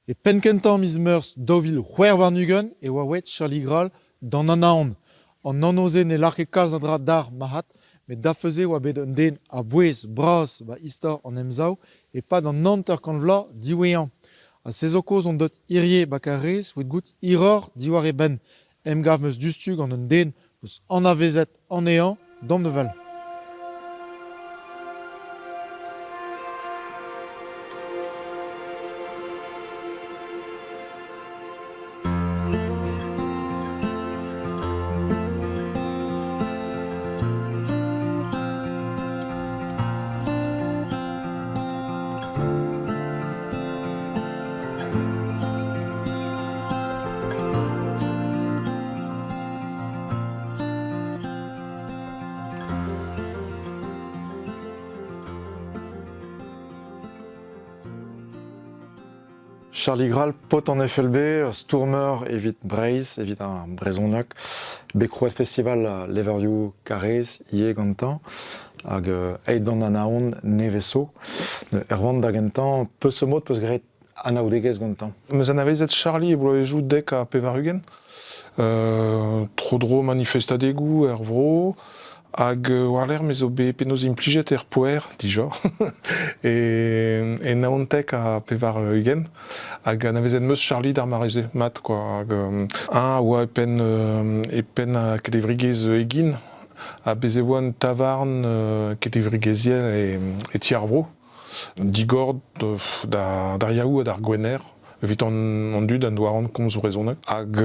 Et penkentan mismeurs dovil c'hwer warnugen e oa wet Charlie Graal d'an anaon. An anoze ne larke kalz a dra dar mahat, met da feuze oa bet un den a bouez, bras, ba istor an emzao, e pa d'an nanter kan vla diwean. A sezo koz on dot irie bak a rez, wet gout iror diwar e ben. Gav meus dustug an un den eus an avezet an ean, dam de val. Charlie Graal pot en FLB, Stourmer evit Breiz, evit un brezhoneg, Bekrouet Festival Leverview Karez, ie gantan, hag eit d'an anaon neveso, ervant da gantan, peus mod peus gret anaoudegez gantan. Meus anavezet Charlie e bloavezhou dek a pevarugen, tro-dro manifestadegou er vro, hag war l'er mezo be penaos implijet poer, dija, e naontek a pevarugen, hag anavezet meus Charlie d'ar mareze, mat, quoi, hag oa epen a kedevrigez egin, a bezevoan tavarn kedevrigeziel e tiar vro, digord d'ar yaou d'ar gwener, evit an dud an douaran komz o rezonek. Hag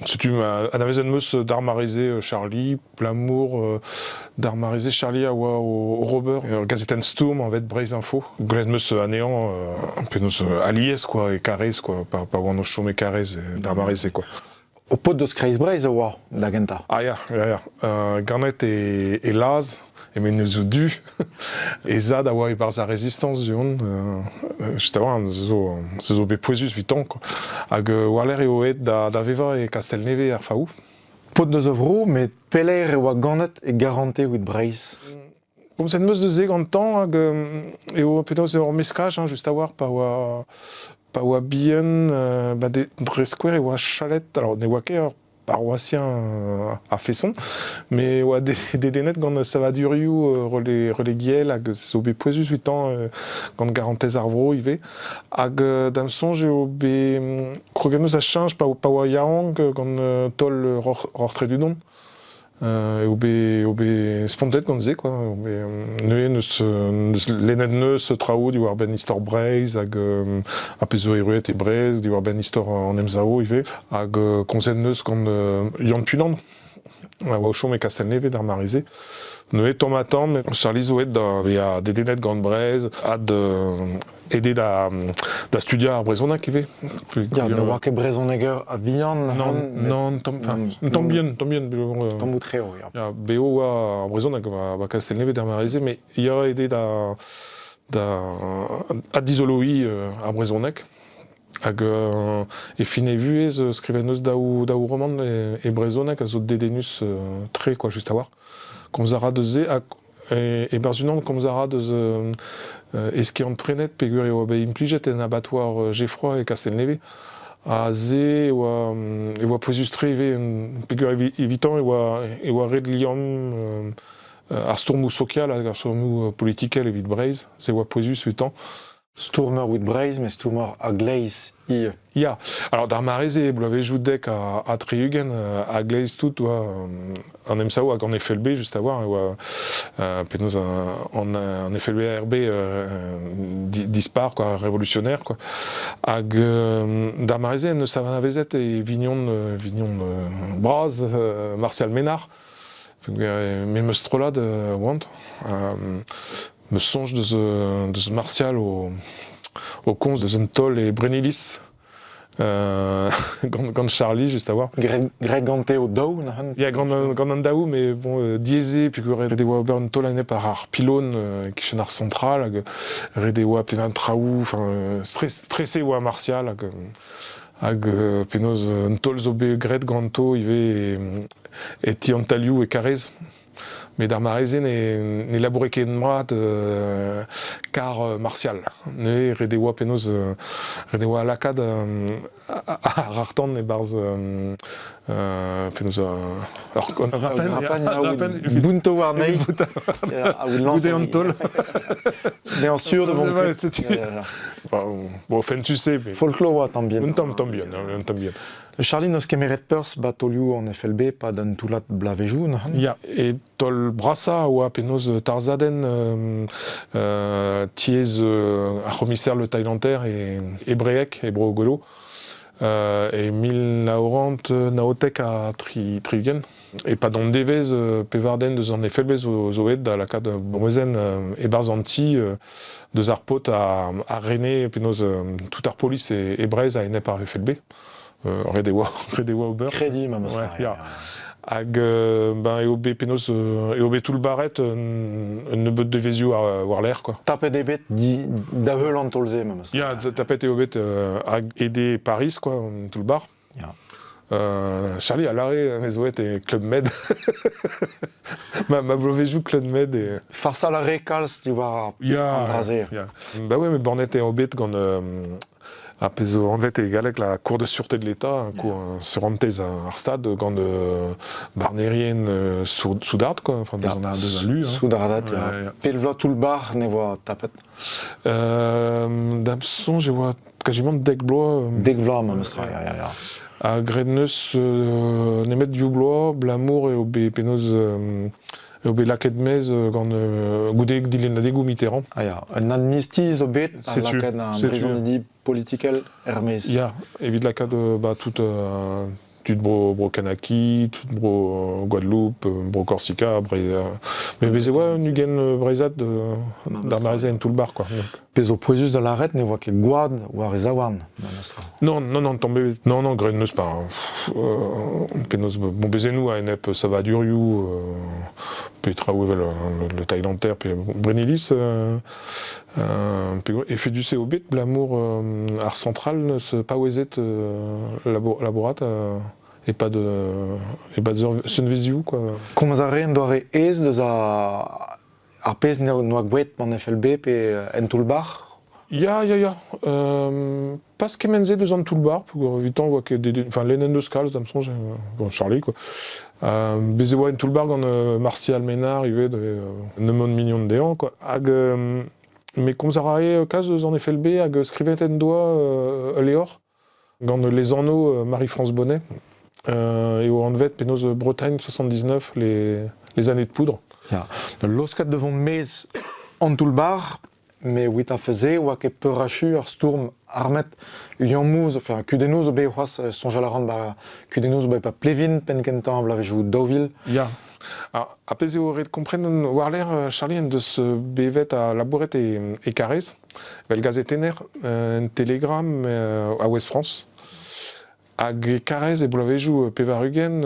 setu anavezet meus d'ar mareze Charlie, plamour d'ar mareze Charlie a oa o Robert, gazeten Stourm en vet Breiz Info. Glez meus anean penaos aliez, quoi, e karez, quoi, pa oan o chom e karez d'ar mareze, quoi. O pot deus kreiz Breiz a oa da genta. Ah ya. Garnet e laz, e men eus o du, e zad a oa e barz a rezistans du hon, just a oa, ze zo bet poezus vitan, quoi. Hag war l'er eo et da veva e Kastelneve ar faou. Pot deus vro, met peler e oa ganet e garante oit Breiz. Komzet meus deus e gantan, hag eo penaos eo ar meskaj, just a war pa oa bihan, dreskwer e oa chalet, alors ne oa ket ar paroissien a fesson, me oa denet gant savadurioù rele giel hag zo bet poezus vitan gant garantez ar vro ive. Hag dam sonj eo bet kroganeus a chanj pa oa yaouank gant tol rortredudon. Eo bet spontet gant ze, quoi. Neuze neus lennet neus traoù diwar ben istor Breiz hag a pezo eruet e Breiz, diwar ben istor an emzao ive, hag komzet neus gant Yann Puland, a oa o chom e Kastelneve d'ar mareze. Neuze tomatan, met Charlie zo et da dedenet gant Breiz, ad ede da studia ar brezonak ive. Ya, ne oa ket brezhonegeur a vihan. Non, tambien. Tambout reo, ya. Ya, beho oa ar brezonak va Kastelneve d'ar mareze, me ya ede ad dizoloui ar brezonak. Hag e fin e vuez skriven eus daou roman e brezonak a zo dedenus tre, quoi, just a war. Komz a ra deus ze, e berzunant komz a ra deus eske an prenet pegur eo bet implijet en abattoir Geffroy e Kastelneve. A ze e oa poezus tre pegur evitant e oa red liam ar stourmou social hag ar stourmou politikel evit Breiz, ze oa poezus vitan. Stourmer oit Breiz, mais Stourmer a gleiz ie. Ya, alors d'ar mareze bloavezhou dek a treugen a gleiz tout oa an emsao hag an FLB just a war, oa penaos an FLB RB dispar, quoi, révolutionnaire, quoi. Hag d'ar mareze neus a anavezet e vignon braz Martial Ménard, me meus trolad oant. Me sonj deus Martial o komz deus un tol e Brenilis gant Charlie, just a war. Gret gante o daou, na han? Ya, gant an daou, me bon, dieze, puis red oa ober un tol anep ar pilon kichen ar central, hag red oa pten an traoù, stressé oa Martial, hag penaos un tol zo bet gret ganto ive e ti an talioù e karez. mais d'Armarese n'est labouré qu'un brat car martial. Ne redewa penaos redewa lakad à Rartan et Barz penaos Rapen, Bunto Warnei, Goudé Antol. mais en sûr de bon Ouais, bon, enfin, tu sais, mais folklore tambien. on t'aime bien. Charlie nos kemeret pers batoliu en FLB pas d'un toulat blavejoun. Ja, et tol brassa oa penaos Tarzaden tiez a chomisser le Thaïlander et Breek et Brogolo et 1940 naotek a trigen et pas dans devez pevarden de zan FLB zo ed da la kad Brozen et Barzanti de Zarpot à René penaos tout ar police et Brez a ene par FLB. Redewa Uber. Crédit, même ça. Ouais, hag ben EOB penaos EOB tout le barret ne beut de vezio à voir l'air quoi. Tapé des bêtes d'avel en tolze, même ça. Ya tapet EOB hag aider Paris quoi tout le bar. Yeah. Charlie à l'arrêt Mesoet et Club Med. ma vezio Club Med et Farsa la récals, tu vois, Andrasé. Bah ouais mais Bornet et EOB quand a peso en fait égalek la Cour de sûreté de l'État, se rentez à Arstad quand Barnérien Soudard quoi, enfin dans un lu. Soudardat, Pelvla tout le bar, ne voit tapet. D'abson, je vois quasiment Degblois. Degvla, même ça. À Gredneus, Nemet Dioublois, Blamour et au Pénos. Au Belacadmez, quand Goudek Dilena Degou Mitterrand. Ah ya, un amnistie au bête, C'est la cadre un brisonidi political Hermès. Ya, évite la cadre toute bro Kanaki, toute bro Guadeloupe, bro Corsica, mais c'est ouais, Nugen Brezat d'Armareza en tout le bar quoi. Peso poisus de l'arrêt, ne voit que Guad ou Arizawan. Non, tombé. Non, Grenneus pas. Penos, bon, nous à Enep, ça va Duriou, Petra Ouvel, le Thaïlander, puis Brenilis, et fait du COB, Blamour, Art Central, ce pas ouezet, laborat, et pas de Sunvisiu, quoi. Comme ça, rien doit être de ça. Arpez no agwet en FLB pe en tout le bar. Ya. Pas ce qu'Emenze de zan tout le bar, pour éviter on voit que enfin l'enen de scales d'Amson, bon Charlie quoi. Bezewa en tout le bar quand Martial Ménard arrivé de 9 millions de déants quoi. Ag mais comme ça raé case de zan FLB ag scrivet en doigt Léor quand les Orneaux Marie-France Bonnet et au Ranvet Pénos Bretagne 79 les années de poudre. Ja, de loskat devant mes en tout le bar, mais oui t'as faisé ou à que peu rachu ar sturm armet Yonmouz, enfin Cudenous au Béhoas songe à la rande bah Cudenous bah pas Plevin Penkentan bla jou Deauville. Ya. Alors, après, vous comprenez, Warler, Charlie, de ce bévet à Labouret et Carrez, le gazetener, un télégramme à Ouest France. Ag Carrez et Boulavejou Pevarugen,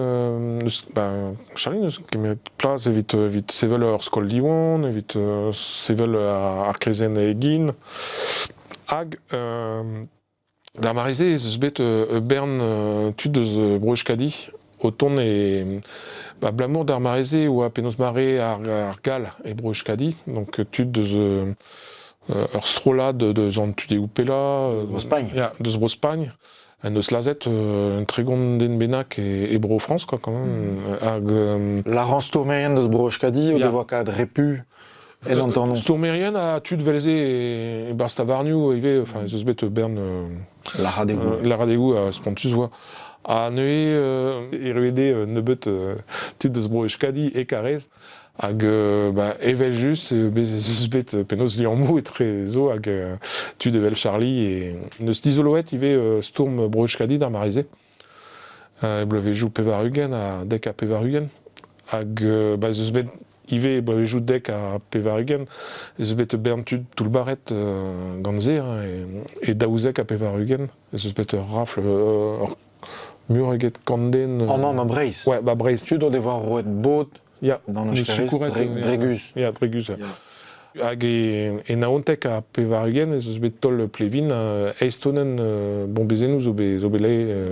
Charlie, qui met place, évite Sevel à Skol Diwan, évite Sevel à Arcrezen et Guin. Ag, d'Armarizé, ce bête Bern, tu de Brochkadi, Auton et Blamour d'Armarizé ou à Pénos Maré à Argal et Brochkadi, donc tu de Strola de Jean Tudé Oupela, de Zbrospagne. De Slazet, un Trégon d'Enbenac et Bro France, quoi, quand même. La rance tourmérienne de Zbrochkadi, ou de voix cadre répu, et l'entendons. Tourmérienne à Tude Velzé et Barstavarniou, enfin, ils bête Berne. La Radégou. La Radégou à Spontus, voit. À Neué, et Ruédé, Nebet, Tude de Zbrochkadi et Carrez. Ag evel just bezbet penos liamou et trezo ag tu devel Charlie et ne s'isoloet ive Sturm Brochkadi d'Armarizé blevejou Pevarugen à dek à Pevarugen ag zbet ive blevejou dek à Pevarugen zbet Berntud tout le barret ganzer et daouzek à Pevarugen zbet rafle Mureget Kanden en main Brace. Ouais, Brace. Tu dois devoir rouet boat. Ja, dans le Drégus. Ja, Drégus. Hag e naontek a pevarugen ez eus bet toll plevin eistonen bombezennoù zo bet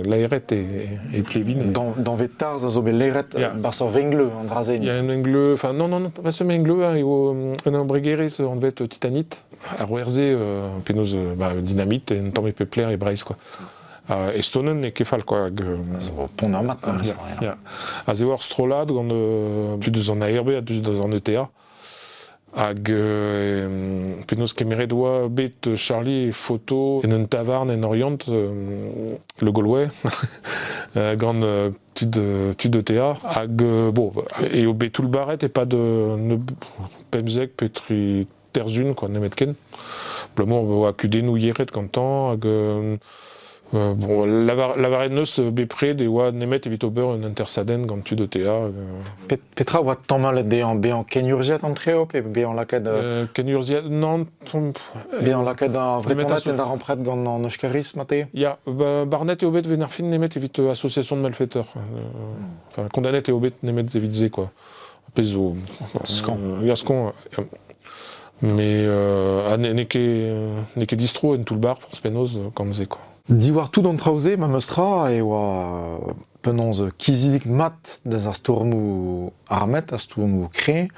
laeret e plevin. Dans vetars a zo bet leret Ya. barsor vengleu an drazein. Il y a un engleu, enfin non, pas ce engleu, un embreguerez en fait titanite, a roerze penaos dynamite et un tamm e pepler e breiz quoi. Estonen e kefal quoi. Hag, Zo pont ar mat, memes tra. ya. A ze war strolad gant tu deus an aerbe, a tu deus an ETA. Hag penaos kemeret oa bet Charlie e photo en un tavarn en Orient, le Gaulois, gant tud ETA. Hag bon, eo bet tout le barret e pa de pemzek petri terzun quoi, nemet ken. Blamor oa kudennoù yeret gantañ, hag bon, lavaret neus bepred e oa nemet evit ober un intersaden gant tud ETA. Petra oa tammalet bean kenurziet an treo, pe bean laket Ken urziet, non, bean laket an Nemet vretonet aso- en ar ampret gant an euskariz, mate. ya, barnet eo bet ven ar fin nemet evit association de malfaiteurs. Enfin, condamnet eo bet nemet evit ze, quoi. Pez o... Skan. Ya, skan. Mais ne ket distro en tout le bar, force penaos, gant ze, quoi. Diwar tout an traoze, ma meustra, e oa penons kizidik mat deus ar stourmou armet, ar stourmou kre,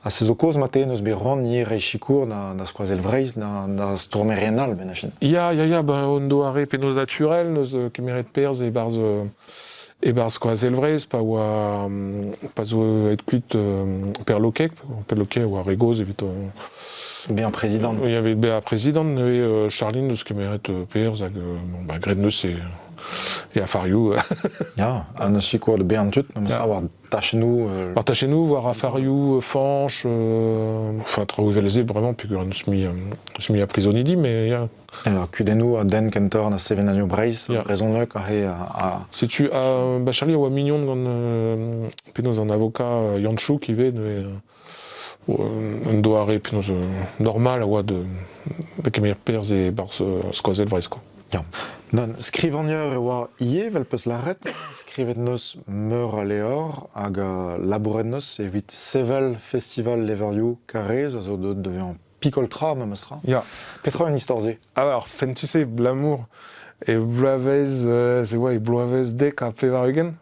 a se zo koz mate neus bet ran ie reichikour da skoazel vreiz, da stourmer renal ben a fin. Ya, on do are penaos naturel, neus kemeret perz e barz koaz elvrez, pa oa pa zo et kuit per lokek oa regoz evit... Bean prezident. Il y avait la présidente et Charline de ce qui mérite Pers, Gredneus et Afariou. Ja, an eus chikour de bean tut, ma meustra war tachenou... Partagez-nous, voir Afariou, Fanche, enfin, Traouvelze, vraiment, puis qu'on se mis à prisonnier, mais kudennou a den kentor na sevenanio breiz, Ya. brezonneuk a he a... sais-tu, Charlie a mignon dans penaos un avocat Yanchou qui veut, un doare penaos normal a oa de kemer Pers et barz skoazel vreiz, quoi. Ja. Non, skrivanier e oa ie, vel peus laret, skrivet neus meur a leor, hag labouret neus evit sevel festival leverioù karez, a zo devian pikoltra, ma meustra. Ya. Petra un istor ze. Alors, tu sais, Blamour et Bloavez, c'est ouais, Bloavez dek a pevarugen.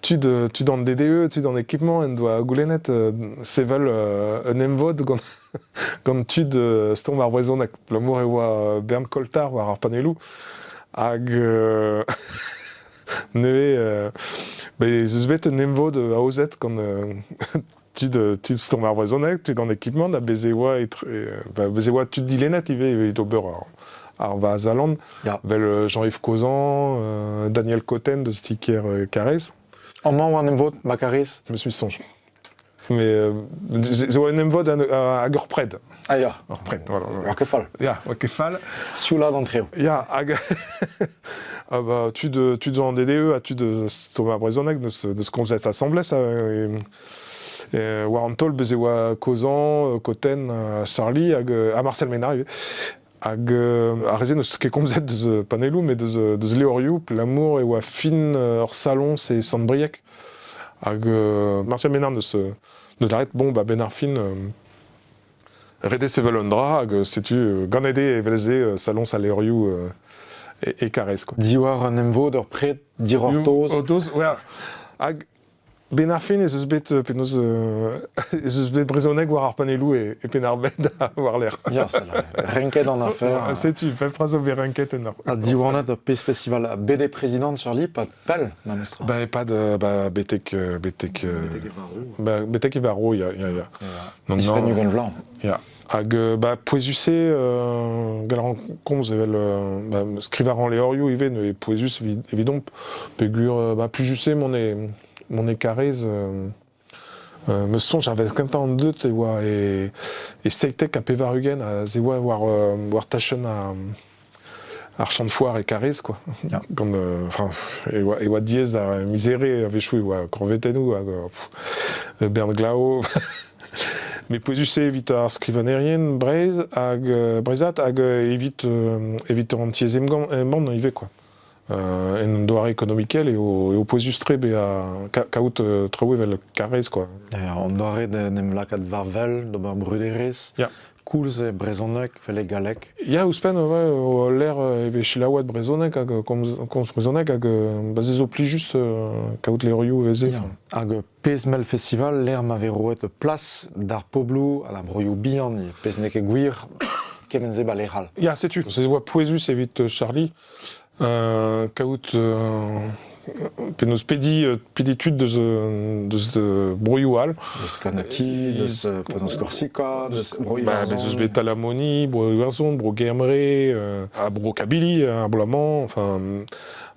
Tu dans le DDE, tu dans l'équipement, on doit goulenet, c'est vel un emvod quand tu de stom ar brezonek. Blamour et oa Bernd Koltar war ar panelou. Hag neue, zeus bet un emvod a ozet quand tu stom ar brezonek, tu dans l'équipement, da bezeoa bezeoa tu dilenet ive et ober ar vazaland. Ya. Vel Jean-Yves Causan, Daniel Cotten de Sticker Carrez. An man oa an emvod, ma karez. Je me suis songe. Mais c'est un emvod à Gorpred. Ah ya, Gorpred, voilà. war ke fall. Ja, ok, fall. Sioula d'an treo. Ja, hag... Ah bah, tu en DDE, tu de Thomas Brezonek, de ce qu'on faisait assemblée, ça. War an tol, beze oa Causan, Cotten, Charlie, à Marcel Ménard. Hag a rezen eus ket komzet deus panelou, mais deus leorioù, l'amour e oa fin hor salon, c'est Sandbriek. Hag Marcel Ménard neus arrête, bon, ben ar fin, rede sevel un dra, hag setu gant ede e velze salon sa leorioù e karez, quoi. Diwar an emvod ur pred, dir ur toz. Toz, ouais. Hag ben ar fin ez eus bet penaos ez eus bet brezonek war ar panelou e pen ar bed war l'air. Ya, sala, renket an afer. Setu, pep trazo berenket en ar. Diwarnet ur pez festival a BD président Charlie, pas de pelle, ma meustra. Bah, pas de... Bah, betek e varo, ya. Non, Ispen non, ugen vlan. ya. Hag, bah, poezuse, gal komz evel, skrivar an leorioù even, e poezus evidon, pegur, bah, plus juste mon e karez, me sonj ar vez kentañ an deut e oa e seitek a pevarugen, a ze oa war tachen ar chant de foire e karez, quoi. Ja. Gant, enfin, e oa diez da misere a vechou e oa korvetennoù, hag Bernd Glau. Me poezuse evit ar skrivanerien brezat hag evit an tiezem band ive, quoi. en doare ekonomikel eo poezus-tre kaout traouevel karez, quoi. On doare nem lakat varvel, d'ober bruderez, Ya. koulz e brezhoneg, vele galek. Ya ouspenn l'air eve chilaouet brezhoneg hag komz brezhoneg hag ez zo pli just kaout lerioù veze. Ya. Hag pez mel festival, l'air ma veroet plas d'ar poblo a la broioù bihan, e pez nek e gwir, kemenze balerhal. Ya, setu. Se oa poezus evit Charlie, kaout penaos peditud deus broioù all. Deus Kanaki, deus Penaos Korsika, deus broioù Bezus bet Talamoni, bro Uerzon, bro Germre, a bro Kabylie, a Blamand, enfin,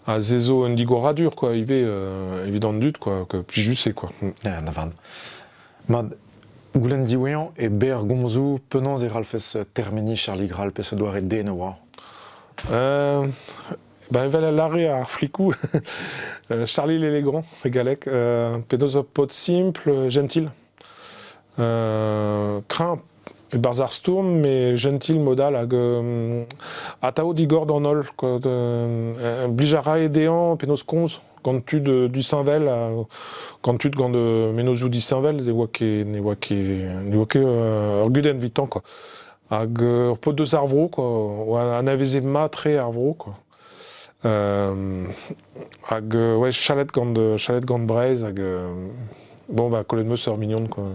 a zezo un digoradur, quoi, ive évident dut, quoi, que plus juste, quoi. Ja, na van. Mad, goulenn diouean e ber gomzou penans e ralfes termini Charlie Graal pe se doare den oa. Evel a lare ar flikou, Charlie l'élégant, regalek, penaos pot simple, gentil. Craint e barzar stourm, mais gentil modal hag atao digor d'an ol, quoi, blijara edean penaos konz, gant tud du Saint-Vel, gant tud gant menozou du Saint-Vel, ne oa ket ur guden vitan, quoi. Hag ur pot deus ar vro, quoi, oa anaveze matre ar vro, quoi. Hag ouais, chalet gant Breizh, hag bon, kollet meus ur mignon, quoi.